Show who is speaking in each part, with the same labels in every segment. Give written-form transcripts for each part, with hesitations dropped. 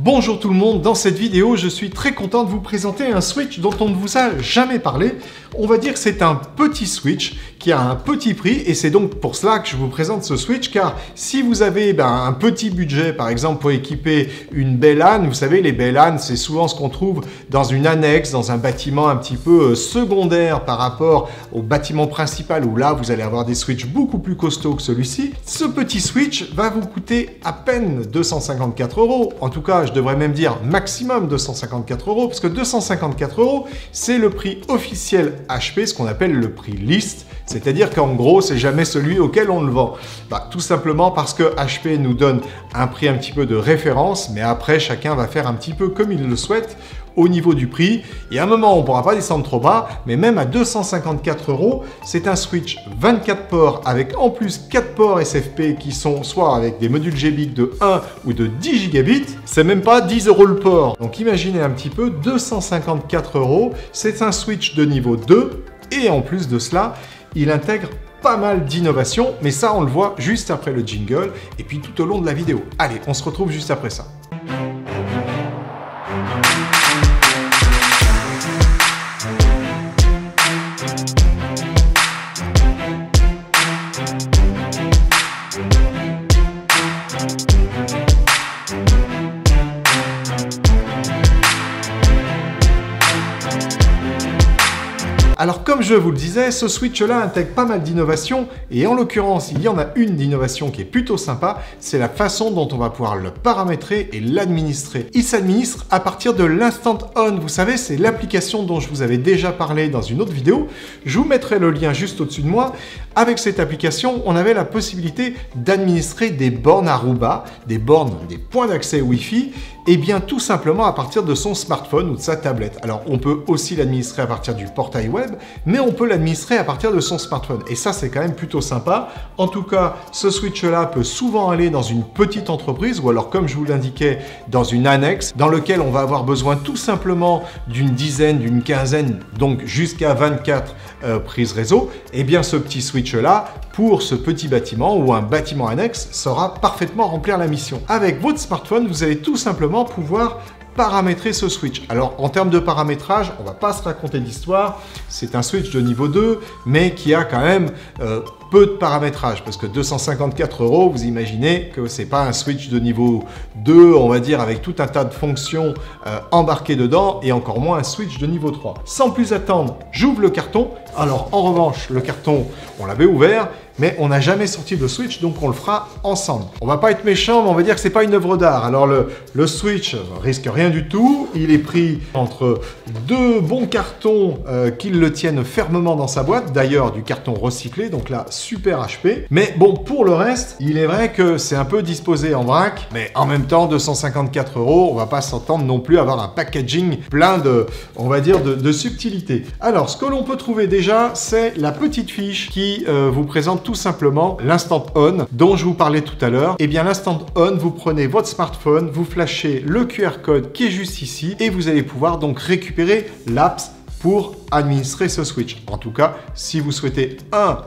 Speaker 1: Bonjour tout le monde, dans cette vidéo, je suis très content de vous présenter un switch dont on ne vous a jamais parlé. On va dire que c'est un petit switch qui a un petit prix et c'est donc pour cela que je vous présente ce switch, car si vous avez un petit budget, par exemple pour équiper une baie LAN, vous savez les baies LAN c'est souvent ce qu'on trouve dans une annexe, dans un bâtiment un petit peu secondaire par rapport au bâtiment principal où là vous allez avoir des switches beaucoup plus costauds que celui-ci. Ce petit switch va vous coûter à peine 254 €, en tout cas je devrais même dire maximum 254 €, parce que 254 € c'est le prix officiel HP, ce qu'on appelle le prix liste, c'est-à-dire qu'en gros c'est jamais celui auquel on le vend. Tout simplement parce que HP nous donne un prix un petit peu de référence, mais après chacun va faire un petit peu comme il le souhaite au niveau du prix, et à un moment on ne pourra pas descendre trop bas, mais même à 254 €, c'est un switch 24 ports avec en plus 4 ports SFP qui sont soit avec des modules GBIC de 1 ou de 10 gigabits, c'est même pas 10 € le port. Donc imaginez un petit peu, 254 €, c'est un switch de niveau 2, et en plus de cela, il intègre pas mal d'innovations, mais ça on le voit juste après le jingle, et puis tout au long de la vidéo. Allez, on se retrouve juste après ça. Alors comme je vous le disais, ce switch-là intègre pas mal d'innovations, et en l'occurrence, il y en a une d'innovation qui est plutôt sympa, c'est la façon dont on va pouvoir le paramétrer et l'administrer. Il s'administre à partir de l'Instant On, vous savez, c'est l'application dont je vous avais déjà parlé dans une autre vidéo. Je vous mettrai le lien juste au-dessus de moi. Avec cette application, on avait la possibilité d'administrer des bornes Aruba, des bornes, des points d'accès Wi-Fi, et bien tout simplement à partir de son smartphone ou de sa tablette. Alors on peut aussi l'administrer à partir du portail web, mais on peut l'administrer à partir de son smartphone. Et ça c'est quand même plutôt sympa. En tout cas, ce switch-là peut souvent aller dans une petite entreprise, ou alors comme je vous l'indiquais, dans une annexe, dans lequel on va avoir besoin tout simplement d'une dizaine, d'une quinzaine, donc jusqu'à 24 prises réseau. Et bien ce petit switch-là, pour ce petit bâtiment ou un bâtiment annexe, saura parfaitement remplir la mission. Avec votre smartphone, vous allez tout simplement pouvoir paramétrer ce switch. Alors en termes de paramétrage, on va pas se raconter d'histoire, c'est un switch de niveau 2, mais qui a quand même peu de paramétrage, parce que 254 €, vous imaginez que c'est pas un switch de niveau 2, on va dire, avec tout un tas de fonctions embarquées dedans, et encore moins un switch de niveau 3. Sans plus attendre, j'ouvre le carton. Alors en revanche, le carton, on l'avait ouvert, mais on n'a jamais sorti le switch, donc on le fera ensemble. On va pas être méchant, mais on va dire que c'est pas une œuvre d'art. Alors le switch risque rien du tout. Il est pris entre deux bons cartons qui le tiennent fermement dans sa boîte. D'ailleurs, du carton recyclé, donc là, super HP. Mais bon, pour le reste, il est vrai que c'est un peu disposé en vrac, mais en même temps, 254 €, on va pas s'entendre non plus à avoir un packaging plein de, on va dire, de subtilité. Alors, ce que l'on peut trouver déjà, c'est la petite fiche qui vous présente tout simplement l'Instant On dont je vous parlais tout à l'heure. Et bien l'Instant On, vous prenez votre smartphone, vous flashez le QR code qui est juste ici et vous allez pouvoir donc récupérer l'apps pour administrer ce switch. En tout cas, si vous souhaitez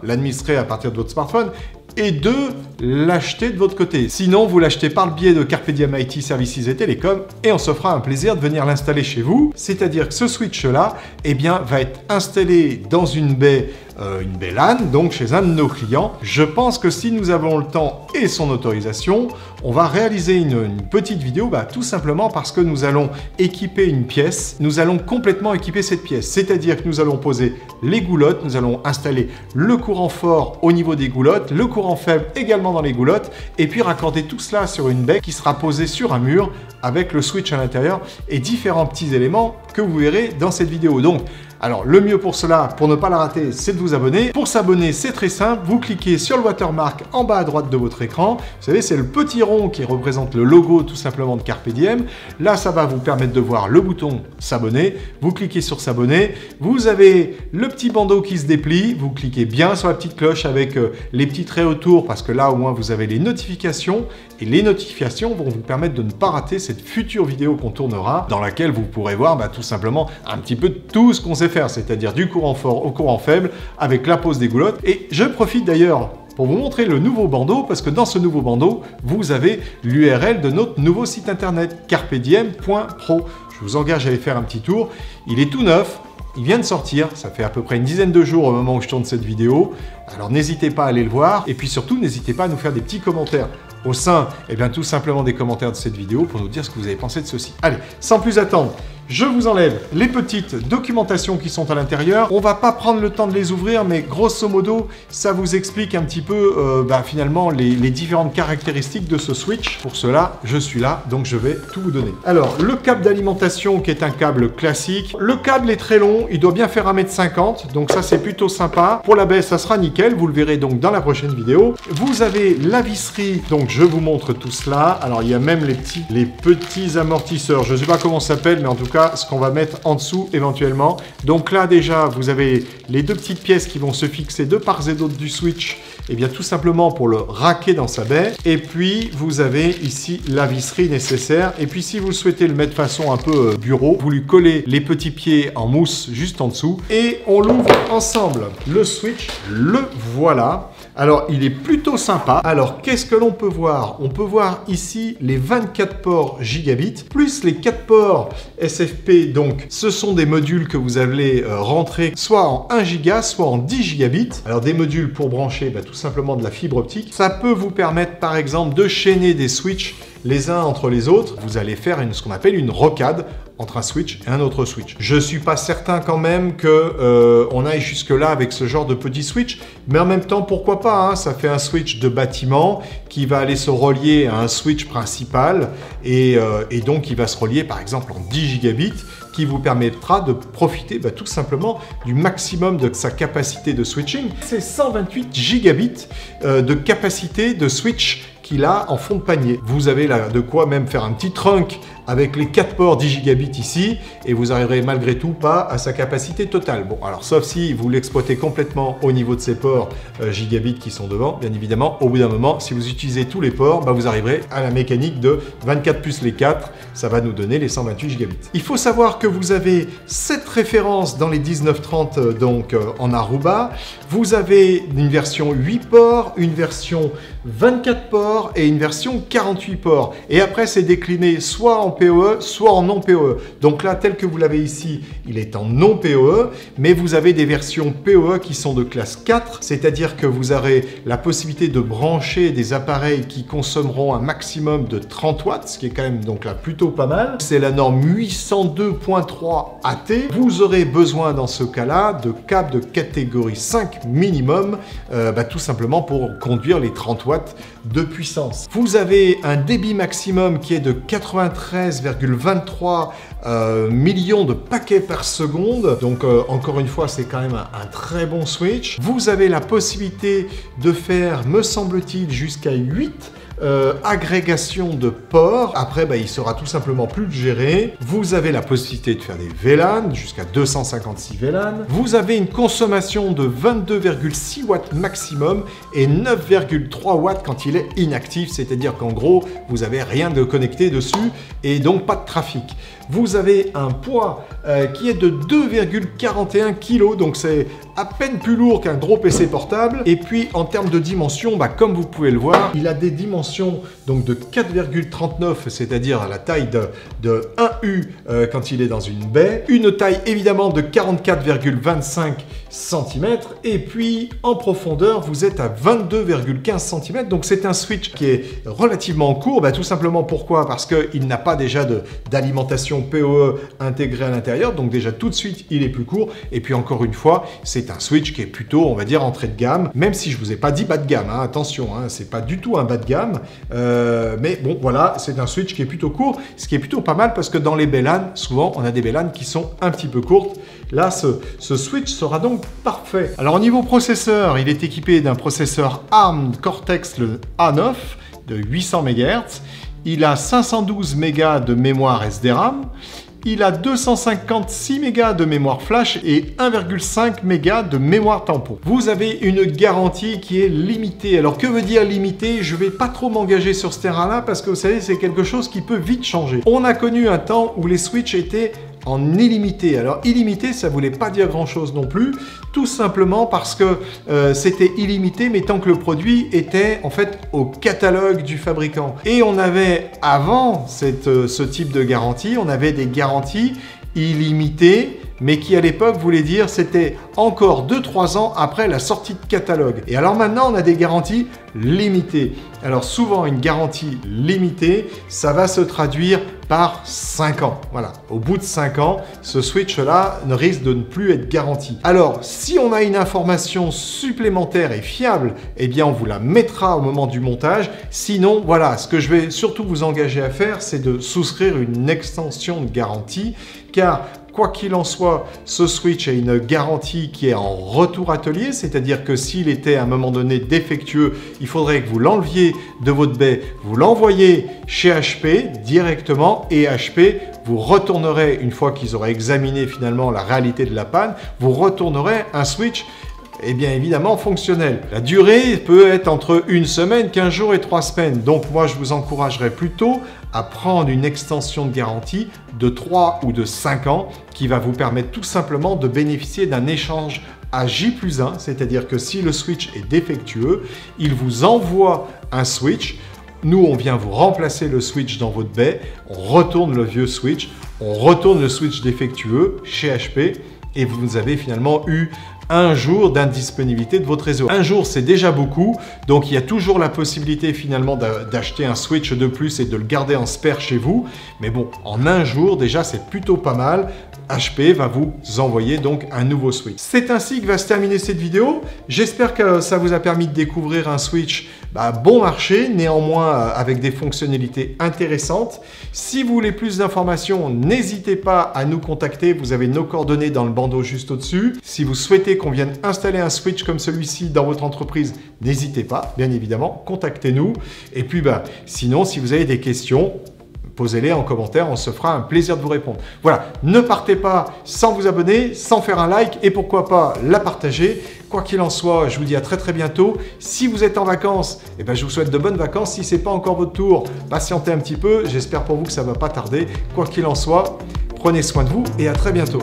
Speaker 1: l'administrer à partir de votre smartphone, et 2, l'acheter de votre côté. Sinon, vous l'achetez par le biais de Carpe Diem IT Services et Télécom, et on se fera un plaisir de venir l'installer chez vous. C'est-à-dire que ce switch-là, va être installé dans une baie LAN, donc chez un de nos clients. Je pense que si nous avons le temps et son autorisation, on va réaliser une petite vidéo, tout simplement parce que nous allons équiper une pièce, nous allons complètement équiper cette pièce. C'est-à-dire que nous allons poser les goulottes, nous allons installer le courant fort au niveau des goulottes, le courant faible également dans les goulottes, et puis raccorder tout cela sur une baie qui sera posée sur un mur avec le switch à l'intérieur et différents petits éléments que vous verrez dans cette vidéo. Donc, alors le mieux pour cela, pour ne pas la rater, c'est de vous abonner. Pour s'abonner, c'est très simple, vous cliquez sur le watermark en bas à droite de votre écran. Vous savez, c'est le petit rond qui représente le logo tout simplement de Carpe Diem. Là, ça va vous permettre de voir le bouton s'abonner. Vous cliquez sur s'abonner. Vous avez le petit bandeau qui se déplie. Vous cliquez bien sur la petite cloche avec les petits traits autour, parce que là, au moins, vous avez les notifications. Et les notifications vont vous permettre de ne pas rater cette future vidéo qu'on tournera, dans laquelle vous pourrez voir tout simplement un petit peu de tout ce qu'on sait faire, c'est-à-dire du courant fort au courant faible, avec la pose des goulottes. Et je profite d'ailleurs pour vous montrer le nouveau bandeau, parce que dans ce nouveau bandeau, vous avez l'URL de notre nouveau site internet, carpediem.pro. Je vous engage à aller faire un petit tour. Il est tout neuf. Il vient de sortir, ça fait à peu près une dizaine de jours au moment où je tourne cette vidéo. Alors n'hésitez pas à aller le voir, et puis surtout n'hésitez pas à nous faire des petits commentaires au sein, tout simplement des commentaires de cette vidéo pour nous dire ce que vous avez pensé de ceci. Allez, sans plus attendre, je vous enlève les petites documentations qui sont à l'intérieur. On va pas prendre le temps de les ouvrir, mais grosso modo, ça vous explique un petit peu finalement les différentes caractéristiques de ce switch. Pour cela, je suis là, donc je vais tout vous donner. Alors, le câble d'alimentation qui est un câble classique. Le câble est très long, il doit bien faire 1,50 m, donc ça c'est plutôt sympa. Pour la baisse, ça sera nickel, vous le verrez donc dans la prochaine vidéo. Vous avez la visserie, donc je vous montre tout cela. Alors, il y a même les petits amortisseurs. Je ne sais pas comment ça s'appelle, mais en tout cas, ce qu'on va mettre en dessous éventuellement. Donc là déjà, vous avez les deux petites pièces qui vont se fixer de part et d'autre du switch, et bien tout simplement pour le raquer dans sa baie. Et puis vous avez ici la visserie nécessaire. Et puis si vous souhaitez le mettre façon un peu bureau, vous lui collez les petits pieds en mousse juste en dessous et on l'ouvre ensemble. Le switch, le voilà. Alors, il est plutôt sympa. Alors, qu'est-ce que l'on peut voir? On peut voir ici les 24 ports gigabits, plus les 4 ports SFP. Donc, ce sont des modules que vous allez rentrer soit en 1 giga, soit en 10 gigabits. Alors, des modules pour brancher tout simplement de la fibre optique. Ça peut vous permettre, par exemple, de chaîner des switches les uns entre les autres. Vous allez faire ce qu'on appelle une rocade entre un switch et un autre switch. Je suis pas certain quand même que on aille jusque là avec ce genre de petit switch, mais en même temps pourquoi pas, hein, ça fait un switch de bâtiment qui va aller se relier à un switch principal et donc il va se relier par exemple en 10 gigabits qui vous permettra de profiter tout simplement du maximum de sa capacité de switching. C'est 128 gigabits de capacité de switch qu'il a en fond de panier. Vous avez là de quoi même faire un petit trunk avec les 4 ports 10 gigabits ici, et vous arriverez malgré tout pas à sa capacité totale. Bon, alors sauf si vous l'exploitez complètement au niveau de ces ports gigabits qui sont devant, bien évidemment, au bout d'un moment, si vous utilisez tous les ports, vous arriverez à la mécanique de 24 plus les 4, ça va nous donner les 128 gigabits. Il faut savoir que vous avez 7 références dans les 1930 donc en Aruba. Vous avez une version 8 ports, une version 24 ports et une version 48 ports. Et après, c'est décliné soit en PoE, soit en non PoE. Donc là, tel que vous l'avez ici, il est en non PoE, mais vous avez des versions PoE qui sont de classe 4, c'est-à-dire que vous aurez la possibilité de brancher des appareils qui consommeront un maximum de 30 watts, ce qui est quand même donc là plutôt pas mal. C'est la norme 802.3 AT. Vous aurez besoin dans ce cas-là de câbles de catégorie 5 minimum, tout simplement pour conduire les 30 watts de puissance. Vous avez un débit maximum qui est de 93,23 millions de paquets par seconde. Donc encore une fois, c'est quand même un très bon switch. Vous avez la possibilité de faire, me semble-t-il, jusqu'à 8 agrégation de ports. Après, il sera tout simplement plus géré. Vous avez la possibilité de faire des VLAN, jusqu'à 256 VLAN. Vous avez une consommation de 22,6 watts maximum et 9,3 watts quand il est inactif, c'est-à-dire qu'en gros, vous n'avez rien de connecté dessus et donc pas de trafic. Vous avez un poids qui est de 2,41 kg, donc c'est à peine plus lourd qu'un gros PC portable. Et puis en termes de dimensions, comme vous pouvez le voir, il a des dimensions donc de 4,39, c'est-à-dire à la taille de 1U quand il est dans une baie. Une taille évidemment de 44,25 cm. Et puis en profondeur, vous êtes à 22,15 cm. Donc c'est un switch qui est relativement court. Tout simplement pourquoi? Parce qu'il n'a pas déjà d'alimentation PoE intégrée à l'intérieur. Donc déjà tout de suite, il est plus court. Et puis encore une fois, c'est un switch qui est plutôt, on va dire, entrée de gamme. Même si je vous ai pas dit bas de gamme, hein, attention, c'est pas du tout un bas de gamme. Mais bon, voilà, c'est un switch qui est plutôt court, ce qui est plutôt pas mal parce que dans les BLAN, souvent, on a des BLAN qui sont un petit peu courtes. Là, ce switch sera donc parfait. Alors, au niveau processeur, il est équipé d'un processeur ARM Cortex le A9 de 800 MHz. Il a 512 MB de mémoire SDRAM. Il a 256 mégas de mémoire flash et 1,5 mégas de mémoire tampon. Vous avez une garantie qui est limitée. Alors que veut dire limitée? Je ne vais pas trop m'engager sur ce terrain-là parce que vous savez, c'est quelque chose qui peut vite changer. On a connu un temps où les switches étaient en illimité. Alors illimité, ça voulait pas dire grand-chose non plus, tout simplement parce que c'était illimité, mais tant que le produit était en fait au catalogue du fabricant. Et on avait, avant ce type de garantie, on avait des garanties illimitées, mais qui à l'époque voulait dire c'était encore 2-3 ans après la sortie de catalogue. Et alors maintenant, on a des garanties limitées. Alors souvent, une garantie limitée, ça va se traduire par 5 ans. Voilà, au bout de 5 ans, ce switch-là ne risque de ne plus être garanti. Alors, si on a une information supplémentaire et fiable, eh bien, on vous la mettra au moment du montage. Sinon, voilà, ce que je vais surtout vous engager à faire, c'est de souscrire une extension de garantie, car quoi qu'il en soit, ce switch a une garantie qui est en retour atelier, c'est-à-dire que s'il était à un moment donné défectueux, il faudrait que vous l'enleviez de votre baie, vous l'envoyez chez HP directement et HP vous retournerait, une fois qu'ils auraient examiné finalement la réalité de la panne, vous retournerait un switch et bien évidemment fonctionnel. La durée peut être entre 1 semaine, 15 jours et 3 semaines. Donc moi je vous encouragerais plutôt à prendre une extension de garantie de 3 ou de 5 ans qui va vous permettre tout simplement de bénéficier d'un échange à J+1, c'est-à-dire que si le switch est défectueux, il vous envoie un switch. Nous, on vient vous remplacer le switch dans votre baie, on retourne le vieux switch, on retourne le switch défectueux chez HP et vous avez finalement eu 1 jour d'indisponibilité de votre réseau. 1 jour, c'est déjà beaucoup, donc il y a toujours la possibilité finalement d'acheter un switch de plus et de le garder en spare chez vous. Mais bon, en 1 jour, déjà, c'est plutôt pas mal. HP va vous envoyer donc un nouveau switch. C'est ainsi que va se terminer cette vidéo. J'espère que ça vous a permis de découvrir un switch bon marché, néanmoins avec des fonctionnalités intéressantes. Si vous voulez plus d'informations, n'hésitez pas à nous contacter. Vous avez nos coordonnées dans le bandeau juste au-dessus. Si vous souhaitez qu'on vienne installer un switch comme celui-ci dans votre entreprise, n'hésitez pas, bien évidemment, contactez-nous. Et puis, sinon, si vous avez des questions, posez-les en commentaire, on se fera un plaisir de vous répondre. Voilà, ne partez pas sans vous abonner, sans faire un like et pourquoi pas la partager. Quoi qu'il en soit, je vous dis à très bientôt. Si vous êtes en vacances, je vous souhaite de bonnes vacances. Si ce n'est pas encore votre tour, patientez un petit peu. J'espère pour vous que ça ne va pas tarder. Quoi qu'il en soit, prenez soin de vous et à très bientôt.